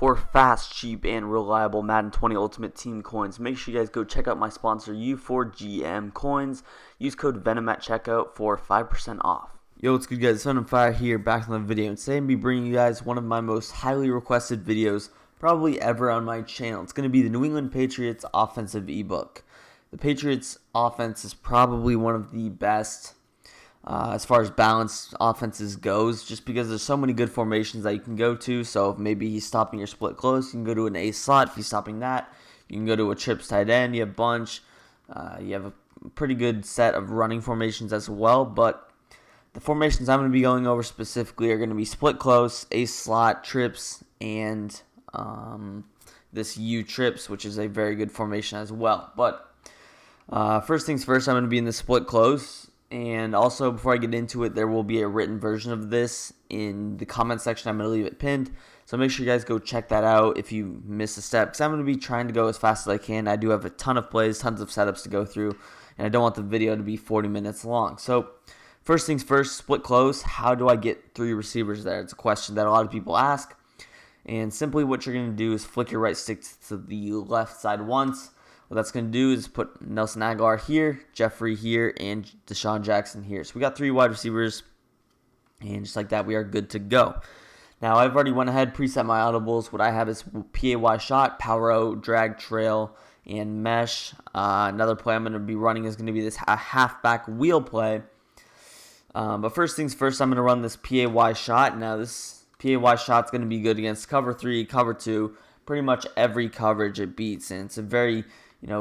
For fast, cheap, and reliable Madden 20 Ultimate Team coins, make sure you guys go check out my sponsor U4GM Coins. Use code VENM at checkout for 5% off. Yo, what's good, guys? Son of Fire here, back on the video. And today I'm going to be bringing you guys one of my most highly requested videos probably ever on my channel. It's going to be the New England Patriots offensive ebook. The Patriots offense is probably one of the best as far as balanced offenses goes, just because there's so many good formations that you can go to. So if maybe he's stopping your split close, you can go to an ace slot. If he's stopping that, you can go to a trips tight end. You have a bunch. You have a pretty good set of running formations as well. But the formations I'm going to be going over specifically are going to be split close, ace slot, trips, and this U trips, which is a very good formation as well. But first things first, I'm going to be in the split close. And also, before I get into it, there will be a written version of this in the comment section. I'm going to leave it pinned. So make sure you guys go check that out if you miss a step, because I'm going to be trying to go as fast as I can. I do have a ton of plays, tons of setups to go through, and I don't want the video to be 40 minutes long. So first things first, split close. How do I get three receivers there? It's a question that a lot of people ask. And simply what you're going to do is flick your right stick to the left side once. What that's going to do is put Nelson Aguilar here, Jeffrey here, and Deshaun Jackson here. So we got three wide receivers, and just like that, we are good to go. Now, I've already went ahead, preset my audibles. What I have is PAY shot, power out, drag, trail, and mesh. Another play I'm going to be running is going to be this halfback wheel play. But first things first, I'm going to run this PAY shot. Now, this PAY shot is going to be good against cover 3, cover 2, pretty much every coverage it beats, and it's a very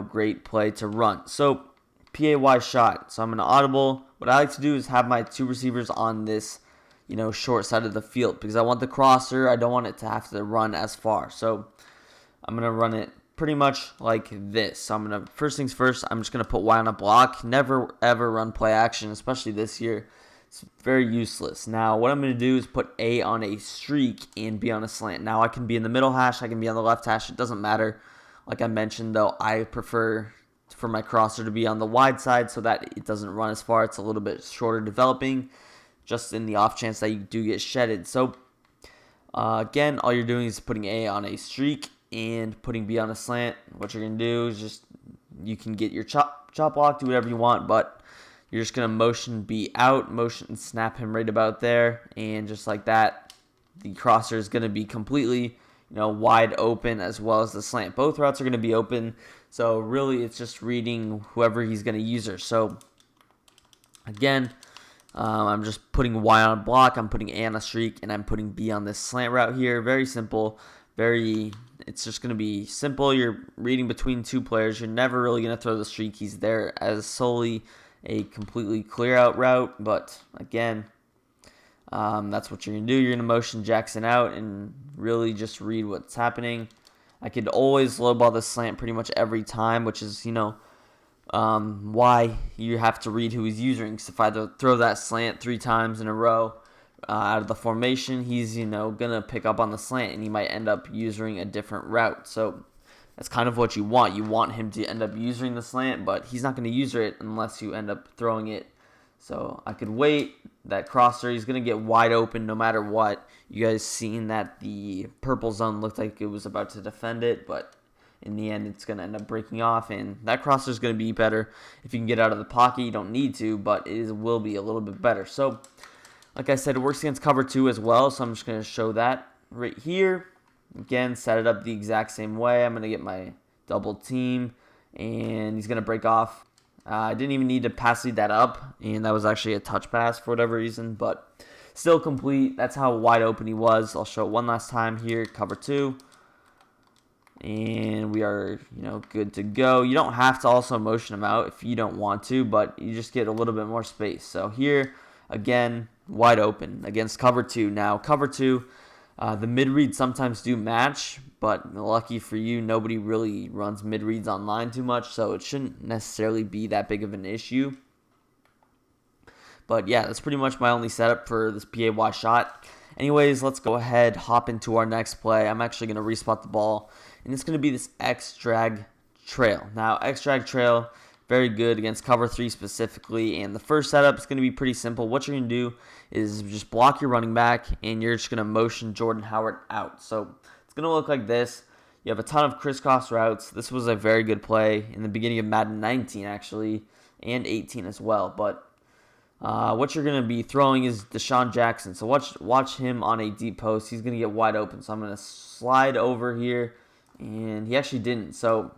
great play to run. So PAY shot. So I'm going to audible. What I like to do is have my two receivers on this, short side of the field, because I want the crosser. I don't want it to have to run as far. So I'm going to run it pretty much like this. So I'm going to, first things first, I'm just going to put Y on a block. Never ever run play action, especially this year. It's very useless. Now, what I'm going to do is put A on a streak and B on a slant. Now, I can be in the middle hash. I can be on the left hash. It doesn't matter. Like I mentioned, though, I prefer for my crosser to be on the wide side so that it doesn't run as far. It's a little bit shorter developing, just in the off chance that you do get shedded. So, again, all you're doing is putting A on a streak and putting B on a slant. What you're going to do is just, you can get your chop block, do whatever you want, but you're just going to motion B out, motion snap him right about there, and just like that, the crosser is going to be completely wide open, as well as the slant. Both routes are going to be open, so really it's just reading whoever he's going to use her. So again, I'm just putting Y on a block, I'm putting A on a streak, and I'm putting B on this slant route here. Very simple, it's just going to be simple. You're reading between two players. You're never really going to throw the streak. He's there as solely a completely clear out route, but again, that's what you're going to do. You're going to motion Jackson out and really just read what's happening. I could always lowball the slant pretty much every time, which is, why you have to read who he's using. Because if I throw that slant 3 times in a row out of the formation, he's, going to pick up on the slant, and he might end up using a different route. So that's kind of what you want. You want him to end up using the slant, but he's not going to use it unless you end up throwing it. So I could wait. That crosser, he's going to get wide open no matter what. You guys seen that the purple zone looked like it was about to defend it, but in the end it's going to end up breaking off, and that crosser is going to be better if you can get out of the pocket. You don't need to, but will be a little bit better. So like I said, it works against cover 2 as well, so I'm just going to show that right here. Again, set it up the exact same way. I'm going to get my double team, and he's going to break off. I didn't even need to pass lead that up, and that was actually a touch pass for whatever reason, but still complete. That's how wide open he was. I'll show it one last time here, cover 2, and we are, good to go. You don't have to also motion him out if you don't want to, but you just get a little bit more space. So here, again, wide open against cover 2. Now, cover 2, the mid-reads sometimes do match, but lucky for you, nobody really runs mid-reads online too much, so it shouldn't necessarily be that big of an issue. But yeah, that's pretty much my only setup for this PAY shot. Anyways, let's go ahead, hop into our next play. I'm actually going to respot the ball, and it's going to be this X-drag trail. Now, X-drag trail, very good against cover 3 specifically, and the first setup is going to be pretty simple. What you're going to do is just block your running back, and you're just going to motion Jordan Howard out. So It's going to look like this. You have a ton of crisscross routes. This was a very good play in the beginning of Madden 19, actually, and 18 as well. But what you're going to be throwing is Deshaun Jackson. So watch him on a deep post. He's going to get wide open. So I'm going to slide over here, and he actually didn't. So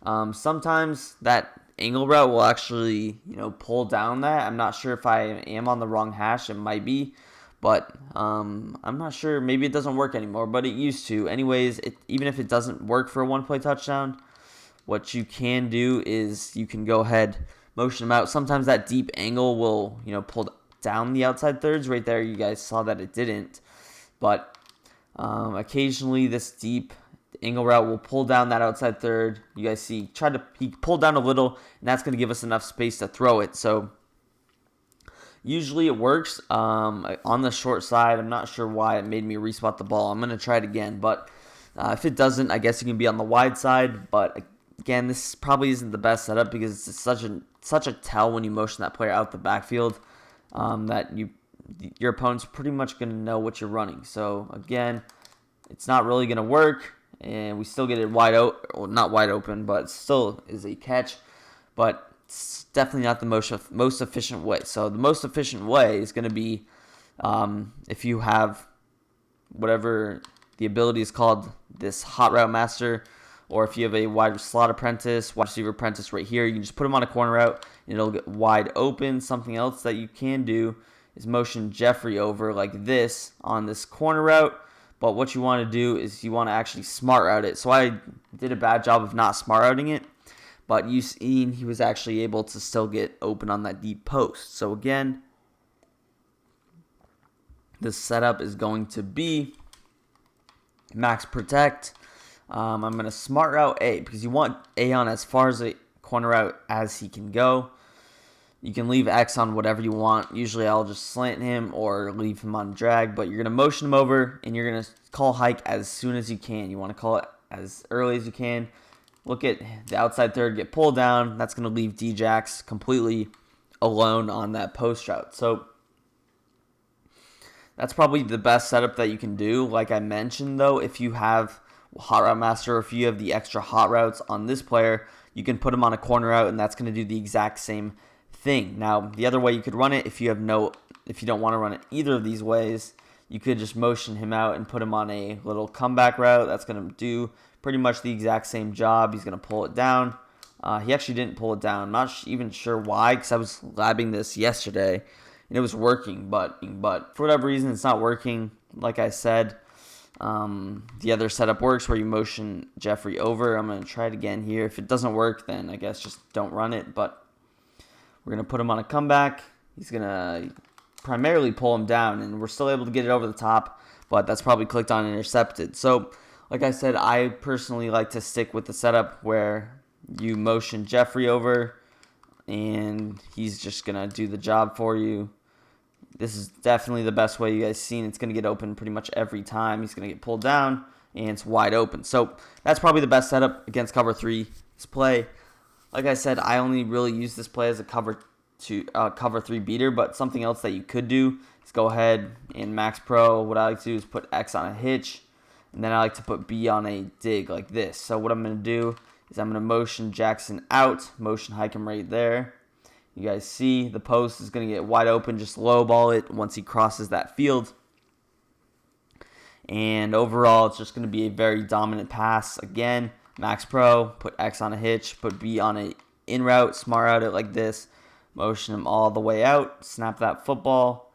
sometimes that angle route will actually, pull down that. I'm not sure if I am on the wrong hash. It might be, but I'm not sure. Maybe it doesn't work anymore, but it used to. Anyways, even if it doesn't work for a one-play touchdown, what you can do is you can go ahead, motion them out. Sometimes that deep angle will, pull down the outside thirds. Right there, you guys saw that it didn't. But occasionally this deep angle route will pull down that outside third. You guys see, he pulled down a little, and that's going to give us enough space to throw it. So usually it works on the short side. I'm not sure why it made me respot the ball. I'm going to try it again. But if it doesn't, I guess you can be on the wide side. But again, this probably isn't the best setup because it's such a tell when you motion that player out the backfield that your opponent's pretty much going to know what you're running. So again, it's not really going to work. And we still get it wide open, well, not wide open, but still is a catch. But it's definitely not the most efficient way. So the most efficient way is going to be if you have whatever the ability is called, this hot route master, or if you have a wide slot apprentice, wide receiver apprentice right here, you can just put them on a corner route and it'll get wide open. Something else that you can do is motion Jeffrey over like this on this corner route. But what you want to do is you want to actually smart route it. So I did a bad job of not smart routing it. But you seen he was actually able to still get open on that deep post. So again, the setup is going to be max protect. I'm going to smart route A because you want A on as far as a corner route as he can go. You can leave X on whatever you want. Usually I'll just slant him or leave him on drag, but you're going to motion him over and you're going to call hike as soon as you can. You want to call it as early as you can. Look at the outside third get pulled down. That's going to leave D-Jax completely alone on that post route. So that's probably the best setup that you can do. Like I mentioned, though, if you have hot route master, or if you have the extra hot routes on this player, you can put him on a corner route, and that's going to do the exact same thing. Now, the other way you could run it, if you don't want to run it either of these ways, you could just motion him out and put him on a little comeback route. That's going to do pretty much the exact same job. He's going to pull it down. He actually didn't pull it down. I'm not even sure why, because I was labbing this yesterday, and it was working, but for whatever reason, it's not working. Like I said, the other setup works where you motion Jeffrey over. I'm going to try it again here. If it doesn't work, then I guess just don't run it, but we're going to put him on a comeback. He's going to primarily pull him down, and we're still able to get it over the top, but that's probably clicked on and intercepted. So, like I said, I personally like to stick with the setup where you motion Jeffrey over, and he's just going to do the job for you. This is definitely the best way you guys seen. It's going to get open pretty much every time. He's going to get pulled down, and it's wide open. So, that's probably the best setup against cover 3. This play, like I said, I only really use this play as a cover 3 beater, but something else that you could do is go ahead and Max Pro. What I like to do is put X on a hitch, and then I like to put B on a dig like this. So what I'm going to do is I'm going to motion Jackson out, motion hike him right there. You guys see the post is going to get wide open, just low ball it once he crosses that field. And overall, it's just going to be a very dominant pass. Again, Max Pro, put X on a hitch, put B on a in route, smart route it like this, motion him all the way out, snap that football,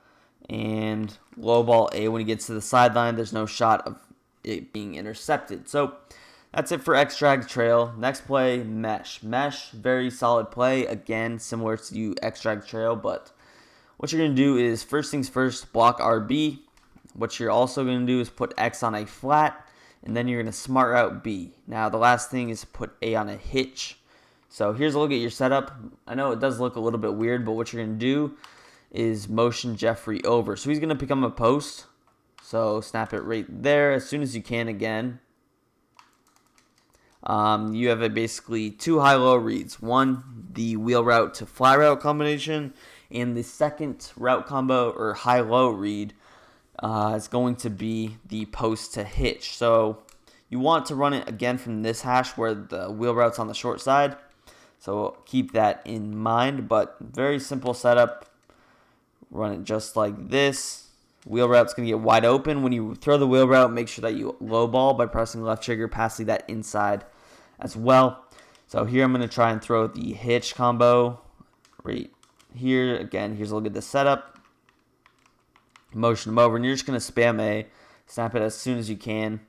and low ball A when he gets to the sideline. There's no shot of it being intercepted. So that's it for X drag trail. Next play, mesh. Mesh, very solid play. Again, similar to X drag trail, but what you're going to do is first things first, block RB. What you're also going to do is put X on a flat, and then you're going to smart route B. Now, the last thing is put A on a hitch. So here's a look at your setup. I know it does look a little bit weird, but what you're going to do is motion Jeffrey over. So he's going to become a post. So snap it right there as soon as you can again. You have basically 2 high-low reads. One, the wheel route to fly route combination, and the second route combo or high-low read is going to be the post to hitch. So You want to run it again from this hash where the wheel route's on the short side. So keep that in mind, but very simple setup. Run it just like this. Wheel route's going to get wide open. When you throw the wheel route, make sure that you low ball by pressing left trigger, passing that inside as well. So here I'm going to try and throw the hitch combo right here. Again, here's a look at the setup. Motion them over, and you're just going to spam A. Snap it as soon as you can.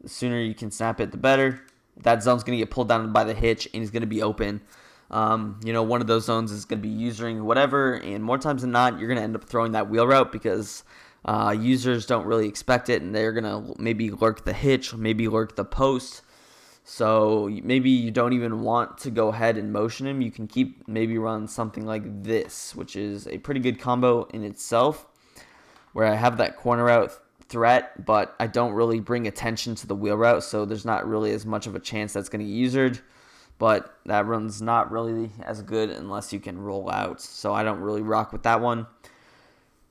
The sooner you can snap it, the better. That zone's going to get pulled down by the hitch, and he's going to be open. One of those zones is going to be usering whatever, and more times than not, you're going to end up throwing that wheel route because users don't really expect it, and they're going to maybe lurk the hitch, maybe lurk the post. So maybe you don't even want to go ahead and motion him. You can maybe run something like this, which is a pretty good combo in itself, where I have that corner route threat, but I don't really bring attention to the wheel route, so there's not really as much of a chance that's going to get usered. But that run's not really as good unless you can roll out, so I don't really rock with that one.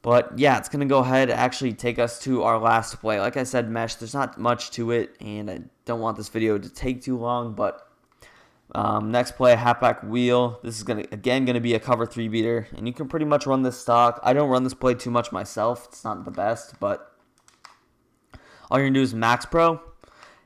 But yeah, it's going to go ahead and actually take us to our last play. Like I said, mesh, there's not much to it, and I don't want this video to take too long, but next play, halfback wheel. This is going to be a cover 3 beater, and you can pretty much run this stock. I don't run this play too much myself. It's not the best, but all you're going to do is max pro,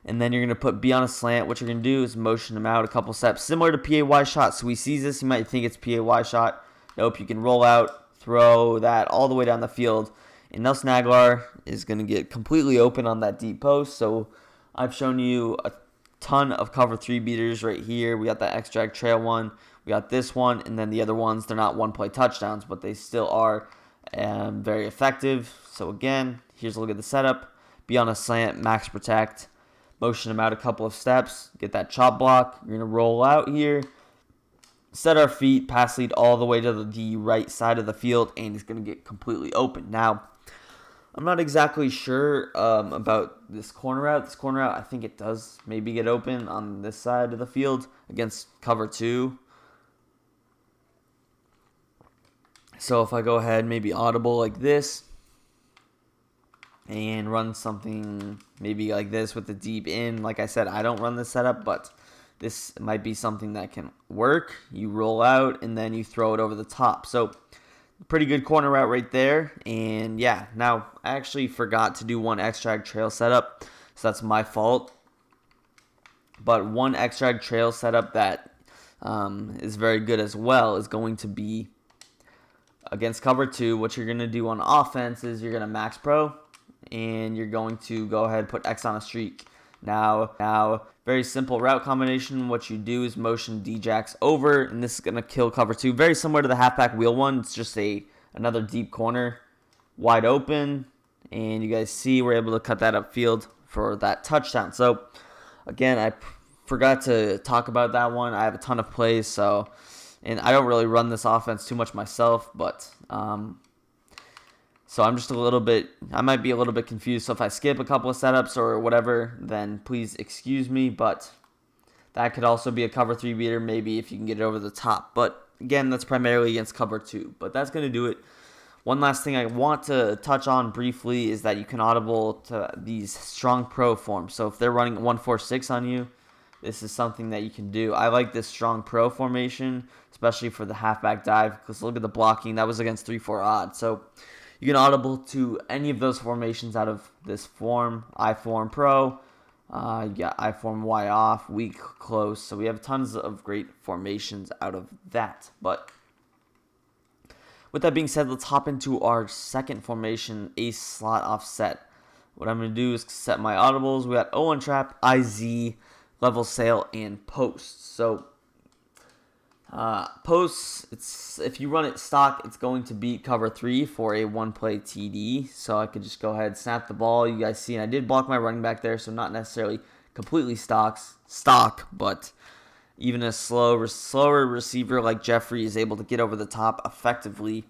and then you're going to put B on a slant. What you're going to do is motion him out a couple steps, similar to PAY shot. So he sees this, you might think it's PAY shot. Nope, you can roll out, throw that all the way down the field, and Nelson Aguilar is going to get completely open on that deep post. So I've shown you a ton of cover 3 beaters right here. We got that X-Drag Trail one, we got this one, and then the other ones, they're not one-play touchdowns, but they still are very effective. So again, here's a look at the setup. Be on a slant, max protect, motion him out a couple of steps, get that chop block. You're going to roll out here, set our feet, pass lead all the way to the right side of the field, and he's going to get completely open. Now, I'm not exactly sure about this corner route. This corner route, I think it does maybe get open on this side of the field against cover 2. So if I go ahead, maybe audible like this, and run something maybe like this with the deep in. Like I said, I don't run this setup, but this might be something that can work. You roll out, and then you throw it over the top. So pretty good corner route right there. And yeah, now I actually forgot to do one X-Drag Trail setup, so that's my fault. But one X-Drag Trail setup that is very good as well is going to be against cover 2. What you're going to do on offense is you're going to max pro, and you're going to go ahead and put X on a streak. Now, very simple route combination. What you do is motion D-Jacks over, and this is going to kill cover 2. Very similar to the halfback wheel one. It's just another deep corner, wide open, and you guys see we're able to cut that upfield for that touchdown. So, again, I forgot to talk about that one. I have a ton of plays, and I don't really run this offense too much myself, but so I'm just I might be a little bit confused. So if I skip a couple of setups or whatever, then please excuse me. But that could also be a cover 3 beater, maybe if you can get it over the top. But again, that's primarily against cover 2. But that's going to do it. One last thing I want to touch on briefly is that you can audible to these strong pro forms. So if they're running 1-4-6 on you, this is something that you can do. I like this strong pro formation, especially for the halfback dive, because look at the blocking. That was against 3-4 odd. So you can audible to any of those formations out of this form. I-form pro, you got I-form Y off, weak, close. So we have tons of great formations out of that. But with that being said, let's hop into our second formation, ace slot offset. What I'm going to do is set my audibles. We got O1 trap, IZ, level sail, and posts. So posts, if you run it stock, it's going to beat cover 3 for a 1-play TD. So I could just go ahead and snap the ball. You guys see, and I did block my running back there, so not necessarily completely stock, but even a slower receiver like Jeffrey is able to get over the top effectively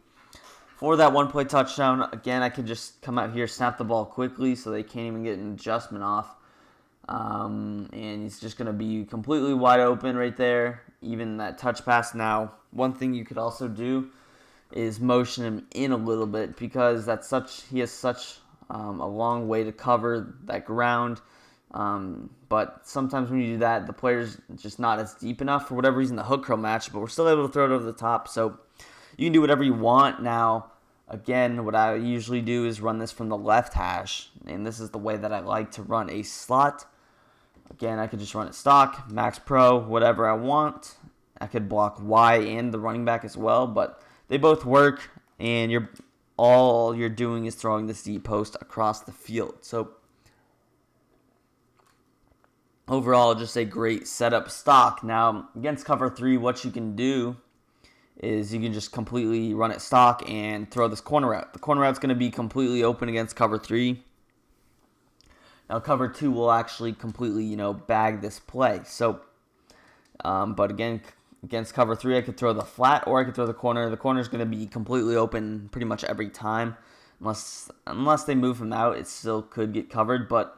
for that 1-play touchdown. Again, I could just come out here, snap the ball quickly, so they can't even get an adjustment off. And he's just going to be completely wide open right there, even that touch pass. Now, one thing you could also do is motion him in a little bit, because he has such a long way to cover that ground. But sometimes when you do that, the player's just not as deep enough. For whatever reason, the hook curl match, but we're still able to throw it over the top. So you can do whatever you want. Now, again, what I usually do is run this from the left hash, and this is the way that I like to run a slot. Again, I could just run it stock, max pro, whatever I want. I could block Y and the running back as well, but they both work, and all you're doing is throwing this deep post across the field. So overall, just a great setup stock. Now, against cover 3, what you can do is you can just completely run it stock and throw this corner route. The corner route's going to be completely open against cover 3. Now, cover 2 will actually completely, bag this play. So, but again, against cover 3, I could throw the flat or I could throw the corner. The corner is going to be completely open pretty much every time. Unless they move him out, it still could get covered. But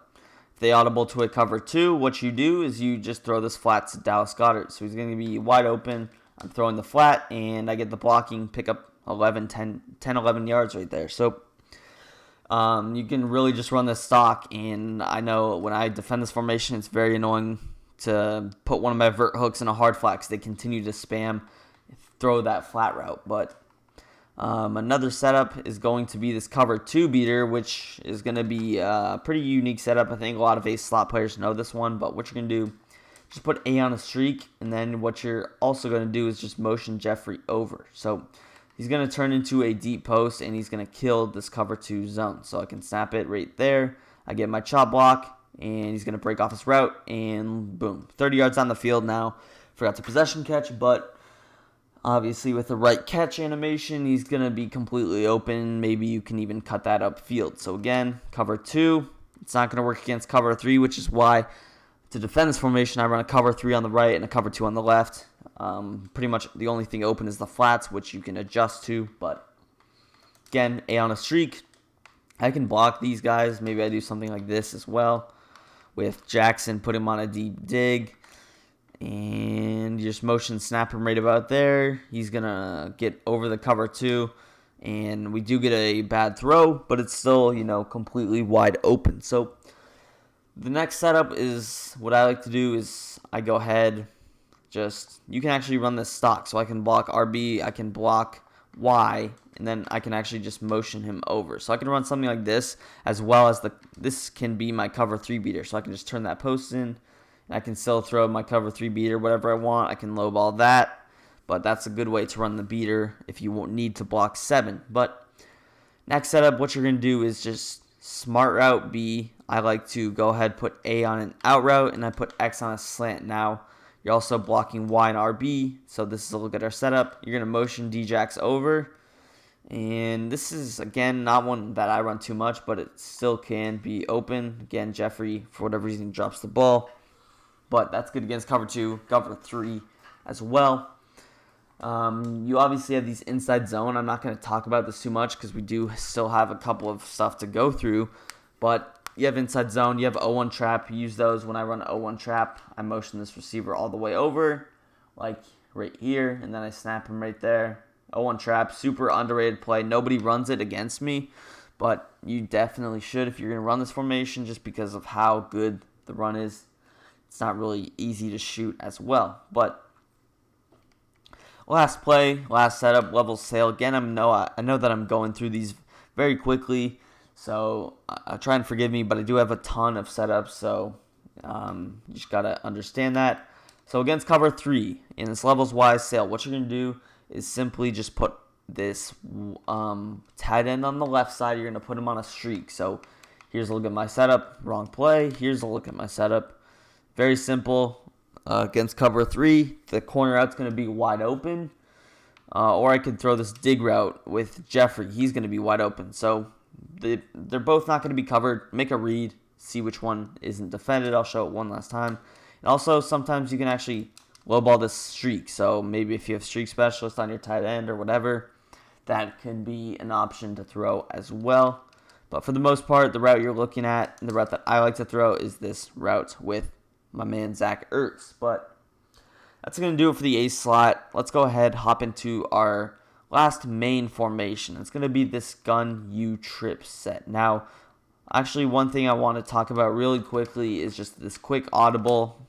if they audible to a cover 2, what you do is you just throw this flat to Dallas Goedert. So he's going to be wide open. I'm throwing the flat, and I get the blocking, pick up 10, 11 yards right there. So you can really just run this stock, and I know when I defend this formation, it's very annoying to put one of my vert hooks in a hard flat because they continue to spam, throw that flat route. But another setup is going to be this cover 2 beater, which is going to be a pretty unique setup. I think a lot of ace slot players know this one, but what you're going to do, just put A on a streak, and then what you're also going to do is just motion Jeffrey over. So he's going to turn into a deep post, and he's going to kill this cover 2 zone. So I can snap it right there. I get my chop block, and he's going to break off his route, and boom, 30 yards on the field now. Forgot to possession catch, but obviously with the right catch animation, he's going to be completely open. Maybe you can even cut that upfield. So again, cover 2, it's not going to work against cover 3, which is why to defend this formation, I run a cover 3 on the right and a cover 2 on the left. Pretty much the only thing open is the flats, which you can adjust to. But again, A on a streak. I can block these guys. Maybe I do something like this as well with Jackson, put him on a deep dig. And you just motion snap him right about there. He's going to get over the cover 2. And we do get a bad throw, but it's still, completely wide open. So the next setup is what I like to do is I go ahead, you can actually run this stock. So I can block RB, I can block Y, and then I can actually just motion him over. So I can run something like this, as well as this can be my cover 3 beater. So I can just turn that post in, and I can still throw my cover 3 beater, whatever I want. I can low ball that, but that's a good way to run the beater if you won't need to block 7. But next setup, what you're going to do is just smart route B. I like to go ahead, put A on an out route, and I put X on a slant. Now, you're also blocking Y and RB, so this is a look at our setup. You're going to motion D-Jax over, and this is, again, not one that I run too much, but it still can be open. Again, Jeffrey, for whatever reason, drops the ball, but that's good against cover 2, cover 3 as well. You obviously have these inside zone. I'm not going to talk about this too much because we do still have a couple of stuff to go through, but you have inside zone, you have 0-1 trap. You use those when I run 0-1 trap. I motion this receiver all the way over, like right here, and then I snap him right there. 0-1 trap, super underrated play. Nobody runs it against me, but you definitely should if you're going to run this formation just because of how good the run is. It's not really easy to shoot as well. But last play, last setup, level sale. Again, I know that I'm going through these very quickly, so try and forgive me, but I do have a ton of setups, so you just got to understand that. So against cover 3, in this levels wise sale, what you're going to do is simply just put this tight end on the left side. You're going to put him on a streak. So here's a look at my setup. Wrong play. Here's a look at my setup. Very simple. Against cover 3, the corner out's going to be wide open. Or I could throw this dig route with Jeffrey. He's going to be wide open. So they're both not going to be covered. Make a read. See which one isn't defended. I'll show it one last time. And also, sometimes you can actually lowball this streak. So maybe if you have streak specialist on your tight end or whatever, that can be an option to throw as well. But for the most part, the route you're looking at, and the route that I like to throw, is this route with my man Zach Ertz. But that's going to do it for the ace slot. Let's go ahead, hop into our last main formation. It's going to be this gun U trip set. Now, Actually, one thing I want to talk about really quickly is just this quick audible.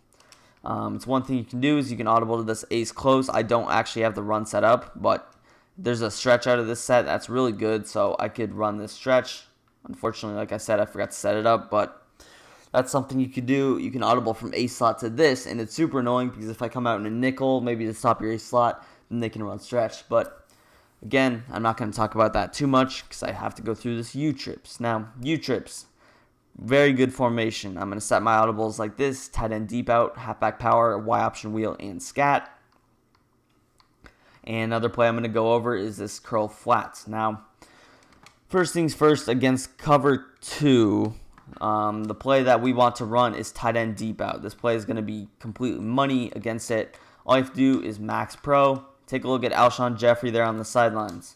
It's one thing you can do is you can audible to this ace close. I don't actually have the run set up, but there's a stretch out of this set that's really good, so I could run this stretch. Unfortunately, like I said, I forgot to set it up, but that's something you could do. You can audible from ace slot to this, and it's super annoying because if I come out in a nickel, maybe to stop your ace slot, then they can run stretch. But again, I'm not going to talk about that too much because I have to go through this U-trips. Now, U-trips, very good formation. I'm going to set my audibles like this: tight end deep out, halfback power, Y option wheel, and scat. And another play I'm going to go over is this curl flats. Now, first things first, against cover 2, the play that we want to run is tight end deep out. This play is going to be completely money against it. All you have to do is max pro. Take a look at Alshon Jeffrey there on the sidelines.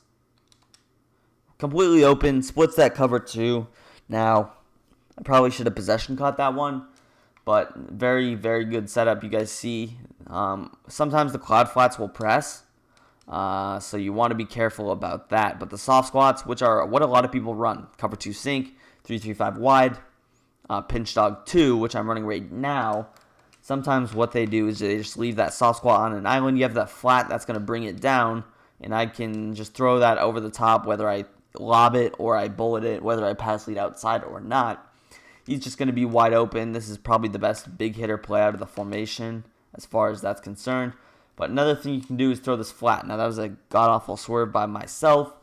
Completely open, splits that cover 2. Now, I probably should have possession caught that one, but very, very good setup. You guys see, sometimes the cloud flats will press. So you want to be careful about that. But the soft squats, which are what a lot of people run, cover 2 sink, 3-3-5 wide, pinch dog 2, which I'm running right now. Sometimes what they do is they just leave that soft squat on an island. You have that flat that's going to bring it down, and I can just throw that over the top, whether I lob it or I bullet it, whether I pass lead outside or not. He's just going to be wide open. This is probably the best big hitter play out of the formation as far as that's concerned. But another thing you can do is throw this flat. Now, that was a god-awful swerve by myself,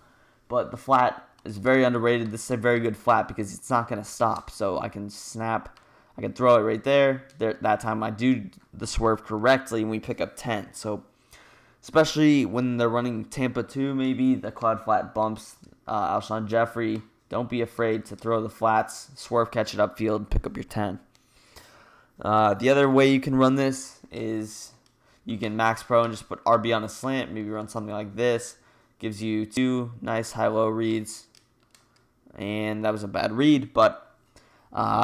but the flat is very underrated. This is a very good flat because it's not going to stop. So I can snap. I can throw it right there. That time I do the swerve correctly, and we pick up 10. So especially when they're running Tampa 2, maybe, the cloud flat bumps Alshon Jeffrey. Don't be afraid to throw the flats, swerve, catch it upfield, pick up your 10. The other way you can run this is you can max pro and just put RB on a slant. Maybe run something like this. Gives you 2 nice high-low reads. And that was a bad read, but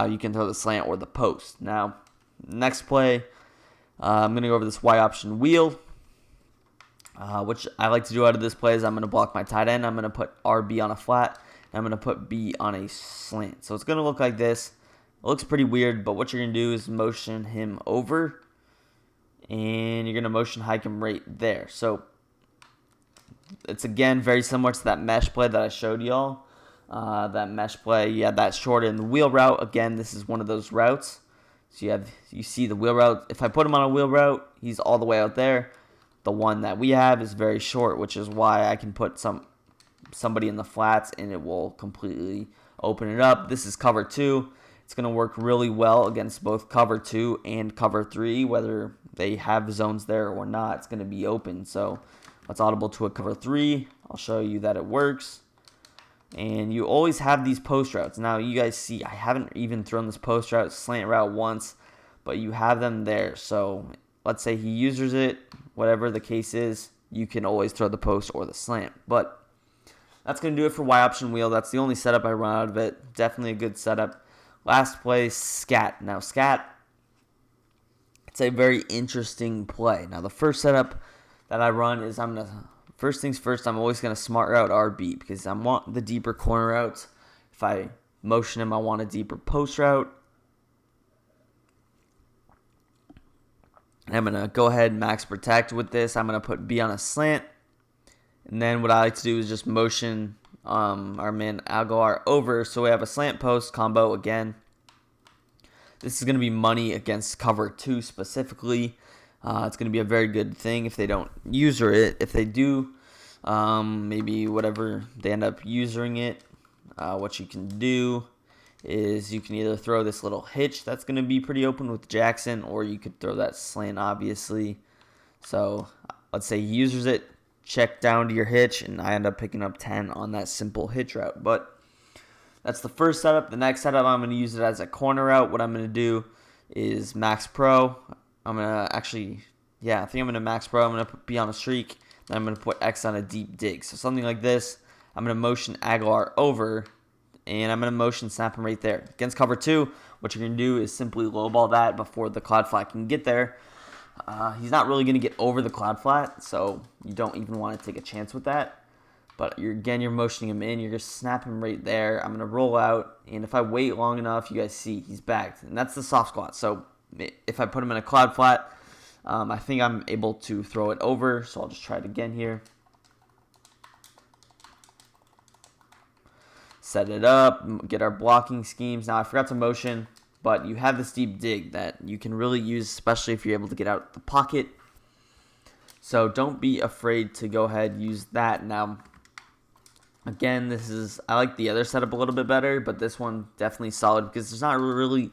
you can throw the slant or the post. Now, next play, I'm going to go over this Y option wheel. Which I like to do out of this play is I'm going to block my tight end. I'm going to put RB on a flat. And I'm going to put B on a slant. So it's going to look like this. It looks pretty weird, but what you're going to do is motion him over. And you're going to motion hike him right there. So it's, again, very similar to that mesh play that I showed y'all. That mesh play, you have that short in the wheel route. Again, this is one of those routes. So you see the wheel route. If I put him on a wheel route, he's all the way out there. The one that we have is very short, which is why I can put somebody in the flats and it will completely open it up. This is cover 2. It's going to work really well against both cover 2 and cover 3, whether they have zones there or not. It's going to be open. So let's audible to a cover 3. I'll show you that it works. And you always have these post routes. Now, you guys see, I haven't even thrown this post route, slant route once, but you have them there. So let's say he uses it, whatever the case is, you can always throw the post or the slant. But that's going to do it for Y option wheel. That's the only setup I run out of it. Definitely a good setup. Last play, scat. Now, scat, it's a very interesting play. Now, the first setup that I run is first things first, I'm always going to smart route RB because I want the deeper corner routes. If I motion him, I want a deeper post route. And I'm going to go ahead and max protect with this. I'm going to put B on a slant. And then what I like to do is just motion our man Aguilar over. So we have a slant post combo again. This is going to be money against cover 2 specifically. It's going to be a very good thing if they don't user it. If they do, maybe whatever they end up using it, what you can do is you can either throw this little hitch that's going to be pretty open with Jackson, or you could throw that slant, obviously. So let's say he uses it, check down to your hitch, and I end up picking up 10 on that simple hitch route. But that's the first setup. The next setup, I'm going to use it as a corner route. What I'm going to do is max pro. I'm going to actually, I think I'm going to max pro. I'm going to put B on a streak. Then I'm going to put X on a deep dig. So something like this, I'm going to motion Aguilar over, and I'm going to motion snap him right there. Against cover 2, what you're going to do is simply lowball that before the cloud flat can get there. He's not really going to get over the cloud flat, so you don't even want to take a chance with that. But you're motioning him in. You're going to snap him right there. I'm going to roll out. And if I wait long enough, you guys see he's bagged. And that's the soft squat. So if I put him in a cloud flat, I think I'm able to throw it over. So I'll just try it again here. Set it up. Get our blocking schemes. Now I forgot to motion. But you have this deep dig that you can really use, especially if you're able to get out the pocket. So don't be afraid to go ahead and use that. Now, again, I like the other setup a little bit better, but this one definitely solid because there's not really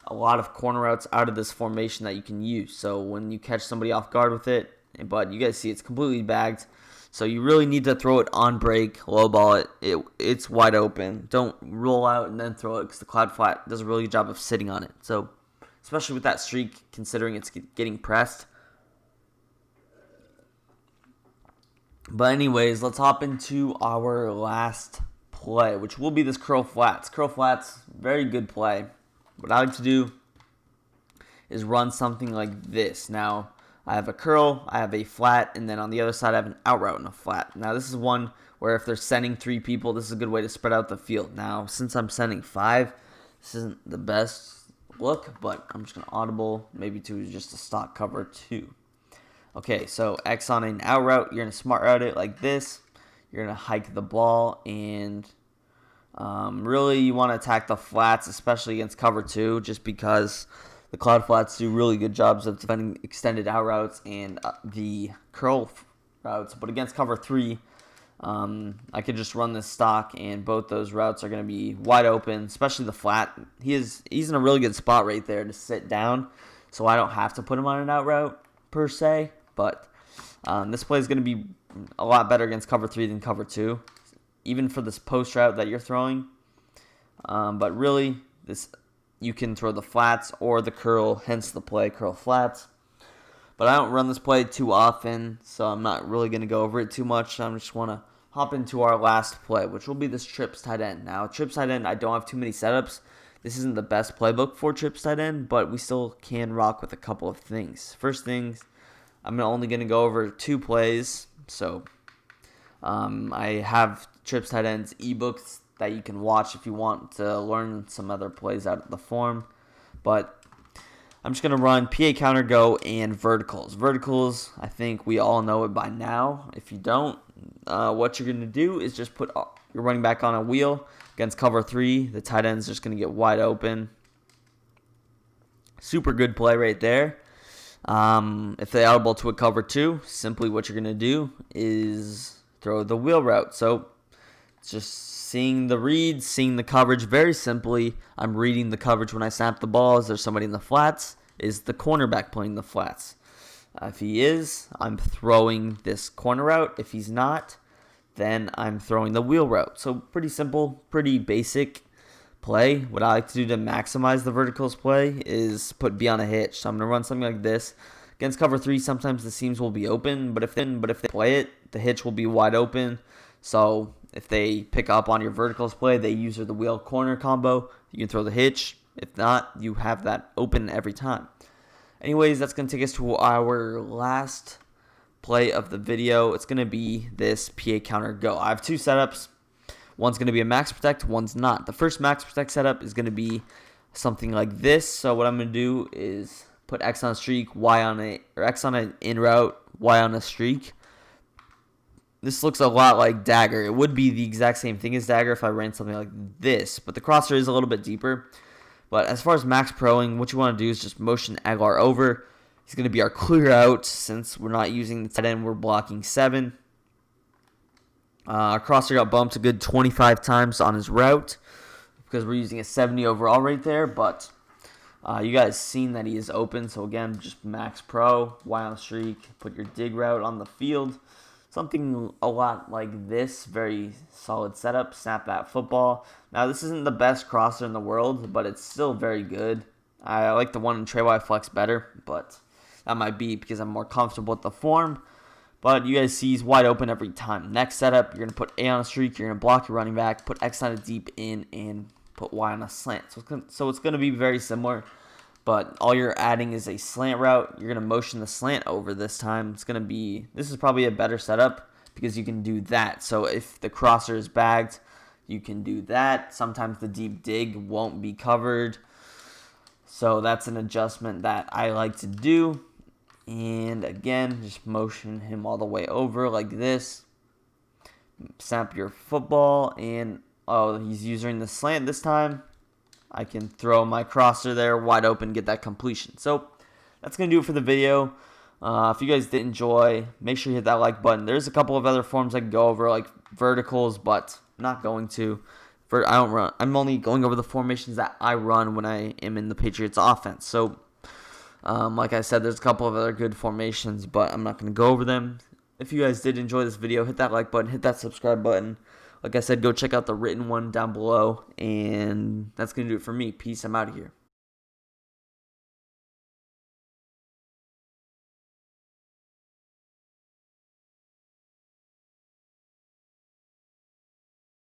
a lot of corner routes out of this formation that you can use. So when you catch somebody off guard with it, but you guys see it's completely bagged. So you really need to throw it on break, low ball it. It's wide open. Don't roll out and then throw it because the cloud flat does a really good job of sitting on it. So especially with that streak, considering it's getting pressed. But anyways, let's hop into our last play, which will be this curl flats. Curl flats, very good play. What I like to do is run something like this. Now, I have a curl, I have a flat, and then on the other side I have an out route and a flat. Now, this is one where if they're sending 3 people, this is a good way to spread out the field. Now, since I'm sending 5, this isn't the best look, but I'm just going to audible, maybe to just a stock cover 2. Okay, so X on an out route, you're going to smart route it like this. You're going to hike the ball, and really you want to attack the flats, especially against cover 2, just because the cloud flats do really good jobs of defending extended out routes and the curl routes. But against cover 3, I could just run this stock, and both those routes are going to be wide open, especially the flat. He's in a really good spot right there to sit down, so I don't have to put him on an out route per se. But this play is going to be a lot better against cover 3 than cover 2, even for this post route that you're throwing. But really, you can throw the flats or the curl, hence the play curl flats. But I don't run this play too often, so I'm not really going to go over it too much. I just want to hop into our last play, which will be this trips tight end. Now, trips tight end, I don't have too many setups. This isn't the best playbook for trips tight end, but we still can rock with a couple of things. First things, I'm only going to go over 2 plays. So I have trips tight ends ebooks that you can watch if you want to learn some other plays out of the form. But I'm just going to run PA counter go and verticals. Verticals, I think we all know it by now. If you don't, what you're going to do is just put your running back on a wheel against cover 3. The tight end's just going to get wide open. Super good play right there. If they audible to a cover 2, simply what you're going to do is throw the wheel route. So it's just seeing the reads, seeing the coverage very simply. I'm reading the coverage when I snap the ball. Is there somebody in the flats? Is the cornerback playing the flats? If he is, I'm throwing this corner route. If he's not, then I'm throwing the wheel route. So pretty simple, pretty basic play. What I like to do to maximize the verticals play is put B on a hitch. So I'm going to run something like this. Against cover 3, sometimes the seams will be open, but if they play it, the hitch will be wide open. So if they pick up on your verticals play, they use the wheel corner combo, you can throw the hitch. If not, you have that open every time. Anyways, that's going to take us to our last play of the video. It's going to be this PA counter go. I have 2 setups. One's going to be a max protect, one's not. The first max protect setup is going to be something like this. So what I'm going to do is put X on a streak, Y on a, or X on an in route, Y on a streak. This looks a lot like dagger. It would be the exact same thing as dagger if I ran something like this, but the crosser is a little bit deeper. But as far as max proing, what you want to do is just motion Aguilar over. He's going to be our clear out since we're not using the tight end. We're blocking 7. Our crosser got bumped a good 25 times on his route because we're using a 70 overall right there. But you guys seen that he is open. So again, just max pro, Y on streak, put your dig route on the field. Something a lot like this, very solid setup, snap that football. Now, this isn't the best crosser in the world, but it's still very good. I like the one in Trey Y Flex better, but that might be because I'm more comfortable with the form. But you guys see he's wide open every time. Next setup, you're going to put A on a streak, you're going to block your running back, put X on a deep in, and put Y on a slant. So it's going to be very similar. But all you're adding is a slant route. You're going to motion the slant over this time. This is probably a better setup because you can do that. So if the crosser is bagged, you can do that. Sometimes the deep dig won't be covered. So that's an adjustment that I like to do. And again, just motion him all the way over like this. Snap your football, and oh, he's using the slant this time. I can throw my crosser there wide open, get that completion. So that's going to do it for the video. If you guys did enjoy, make sure you hit that like button. There's a couple of other forms I can go over, like verticals, but I'm not going to. I don't run. I'm only going over the formations that I run when I am in the Patriots offense. So, like I said, there's a couple of other good formations, but I'm not going to go over them. If you guys did enjoy this video, hit that like button, hit that subscribe button. Like I said, go check out the written one down below. And that's going to do it for me. Peace. I'm out of here.